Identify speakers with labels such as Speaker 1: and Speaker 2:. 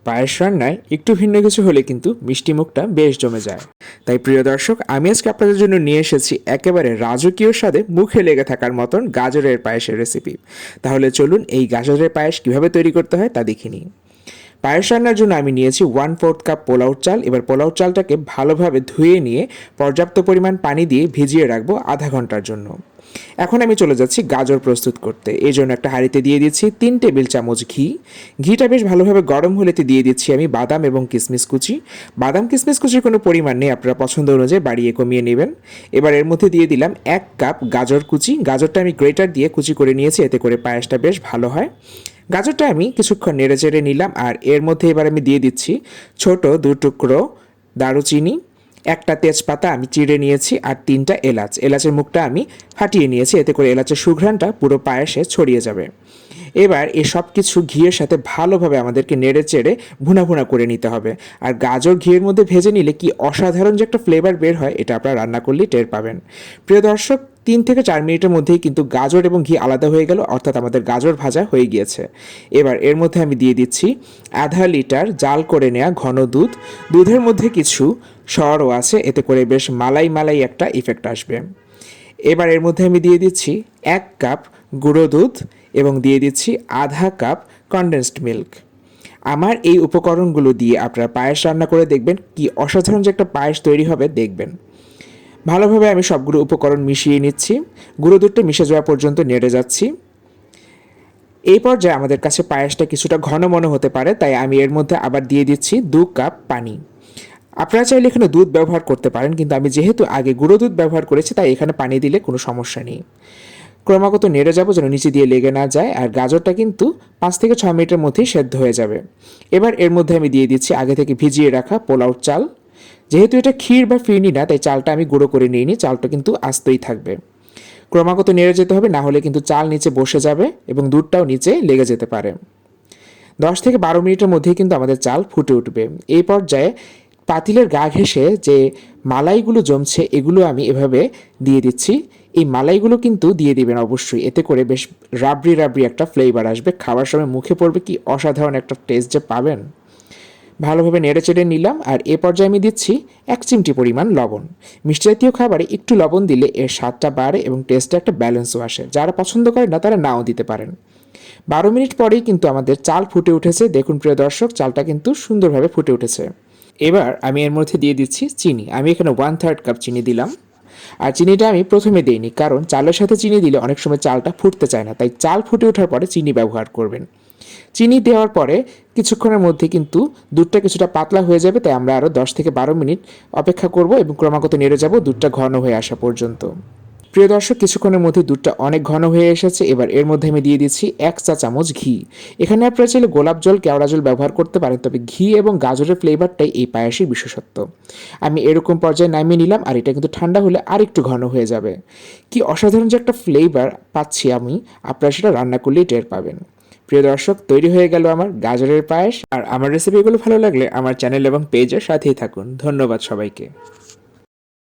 Speaker 1: পায়েস রান্নায় একটু ভিন্ন কিছু হলে কিন্তু মিষ্টি মুখটা বেশ জমে যায়। তাই প্রিয় দর্শক, আমি আজকে আপনাদের জন্য নিয়ে এসেছি একেবারে রাজকীয় স্বাদে মুখে লেগে থাকার মতন গাজরের পায়েসের রেসিপি। তাহলে চলুন এই গাজরের পায়েস কিভাবে তৈরি করতে হয় তা দেখে নিই। পায়েস রান্নার জন্য আমি নিয়েছি 1/4 কাপ পোলাও চাল। এবার পোলাও চালটাকে ভালোভাবে ধুয়ে নিয়ে পর্যাপ্ত পরিমাণ পানি দিয়ে ভিজিয়ে রাখবো আধা ঘন্টার জন্য। এখন আমি চলে যাচ্ছি গাজর প্রস্তুত করতে। এই জন্য একটা হাঁড়িতে দিয়ে দিচ্ছি 3 টেবিল চামচ ঘি। ঘিটা বেশ ভালোভাবে গরম হলেতে দিয়ে দিচ্ছি আমি বাদাম এবং কিশমিশ কুচি। বাদাম কিশমিশ কুচির কোনো পরিমাণ নেই, আপনারা পছন্দ অনুযায়ী বাড়িয়ে কমিয়ে নেবেন। এবার এর মধ্যে দিয়ে দিলাম 1 কাপ গাজর কুচি। গাজরটা আমি গ্রেটার দিয়ে কুচি করে নিয়েছি, এতে করে পায়েসটা বেশ ভালো হয়। গাজরটা আমি কিছুক্ষণ নেড়ে চেড়ে নিলাম, আর এর মধ্যে এবার আমি দিয়ে দিচ্ছি ছোট 2 টুকরো দারুচিনি, একটা তেজপাতা আমি চিড়ে নিয়েছি, আর 3টা এলাচ। এলাচের মুখটা আমি ফাটিয়ে নিয়েছি, এতে করে এলাচের সুঘ্রাণটা পুরো পায়েসে ছড়িয়ে যাবে। এবার এই সব কিছু ঘিয়ের সাথে ভালোভাবে আমাদেরকে নেড়ে চেড়ে ভুনা ভুনা করে নিতে হবে। আর গাজর ঘিয়ের মধ্যে ভেজে নিলে কি অসাধারণ যে একটা ফ্লেভার বের হয়, এটা আপনারা রান্না করলেই টের পাবেন। প্রিয় দর্শক, 3 থেকে 4 মিনিটের মধ্যেই কিন্তু গাজর এবং ঘি আলাদা হয়ে গেল, অর্থাৎ আমাদের গাজর ভাজা হয়ে গিয়েছে। এবার এর মধ্যে আমি দিয়ে দিচ্ছি আধা লিটার জাল করে নেওয়া ঘন দুধ। দুধের মধ্যে কিছু সরও আছে, এতে করে বেশ মালাই মালাই একটা ইফেক্ট আসবে। এবার এর মধ্যে আমি দিয়ে দিচ্ছি 1 কাপ গুঁড়ো দুধ এবং দিয়ে দিচ্ছি আধা কাপ কনডেন্সড মিল্ক। আমার এই উপকরণগুলো দিয়ে আপনারা পায়েস রান্না করে দেখবেন, কি অসাধারণ যে একটা পায়েস তৈরি হবে দেখবেন। ভালোভাবে আমি সবগুলো উপকরণ মিশিয়ে নিচ্ছি, গুঁড়ো দুধটা মিশে যাওয়া পর্যন্ত নেড়ে যাচ্ছি। এই পর্যায়ে আমাদের কাছে পায়েসটা কিছুটা ঘন মনে হতে পারে, তাই আমি এর মধ্যে আবার দিয়ে দিচ্ছি 2 কাপ পানি। আপনারা চাইলে এখানে দুধ ব্যবহার করতে পারেন, কিন্তু আমি যেহেতু আগে গুঁড়ো দুধ ব্যবহার করেছি তাই এখানে পানি দিলে কোনো সমস্যা নেই। ক্রমাগত নেড়ে যাবো যেন নিচে দিয়ে লেগে না যায়, আর গাজরটা কিন্তু 5 থেকে 6 মিনিটের মধ্যেই সেদ্ধ হয়ে যাবে। এবার এর মধ্যে আমি দিয়ে দিচ্ছি আগে থেকে ভিজিয়ে রাখা পোলাও চাল। যেহেতু এটা ক্ষীর বা ফিরনি না, তাই চালটা আমি গুঁড়ো করে নিইনি, চালটা কিন্তু আস্তই থাকবে। ক্রমাগত নেড়ে যেতে হবে, না হলে কিন্তু চাল নিচে বসে যাবে এবং দুধটাও নিচে লেগে যেতে পারে। 10 থেকে 12 মিনিটের মধ্যেই কিন্তু আমাদের চাল ফুটে উঠবে। এই পর্যায়ে পাতিলের গা ঘেঁষে যে মালাইগুলো জমছে এগুলো আমি এভাবে দিয়ে দিচ্ছি। এই মালাইগুলো কিন্তু দিয়ে দিবেন অবশ্যই, এতে করে বেশ রাবড়ি রাবড়ি একটা ফ্লেভার আসবে। খাবার সময় মুখে পড়বে, কি অসাধারণ একটা টেস্ট যে পাবেন। ভালোভাবে নেড়ে চেড়ে নিলাম, আর এ পর্যায়ে আমি দিচ্ছি 1 চিমটি পরিমাণ লবণ। মিষ্টি জাতীয় খাবারে একটু লবণ দিলে এর স্বাদটা বাড়ে এবং টেস্টে একটা ব্যালেন্সও আসে। যারা পছন্দ করেন না তারা নাও দিতে পারেন। 12 মিনিট পরেই কিন্তু আমাদের চাল ফুটে উঠেছে। দেখুন প্রিয় দর্শক, চালটা কিন্তু সুন্দরভাবে ফুটে উঠেছে। এবার আমি এর মধ্যে দিয়ে দিচ্ছি চিনি। আমি এখানে 1/3 কাপ চিনি দিলাম। আর চিনিটা আমি প্রথমে দিইনি, কারণ চালের সাথে চিনি দিলে অনেক সময় চালটা ফুটতে চায় না, তাই চাল ফুটে ওঠার পরে চিনি ব্যবহার করবেন। চিনি দেওয়ার পরে কিছুক্ষণের মধ্যে কিন্তু দুধটা কিছুটা পাতলা হয়ে যাবে, তাই আমরা আরও 10 থেকে 12 মিনিট অপেক্ষা করব এবং ক্রমাগত নেড়ে যাব দুধটা ঘন হয়ে আসা পর্যন্ত। প্রিয় দর্শক, কিছুক্ষণের মধ্যে দুধটা অনেক ঘন হয়ে এসেছে। এবার এর মধ্যে আমি দিয়ে দিচ্ছি 1 চা চামচ ঘি। এখানে আপনারা চাইলে গোলাপ জল, কেওড়া জল ব্যবহার করতে পারেন, তবে ঘি এবং গাজরের ফ্লেভারটাই এই পায়েসের বিশেষত্ব। আমি এরকম পর্যায়ে নামিয়ে নিলাম, আর এটা কিন্তু ঠান্ডা হলে আর একটু ঘন হয়ে যাবে। কি অসাধারণ যে একটা ফ্লেভার পাচ্ছি আমি, আপনারা সেটা রান্না করলেই টের পাবেন। প্রিয় দর্শক, তৈরি হয়ে গেল আমার গাজরের পায়েস। আর আমার রেসিপিগুলো ভালো লাগলে আমার চ্যানেল এবং পেজের সাথেই থাকুন। ধন্যবাদ সবাইকে।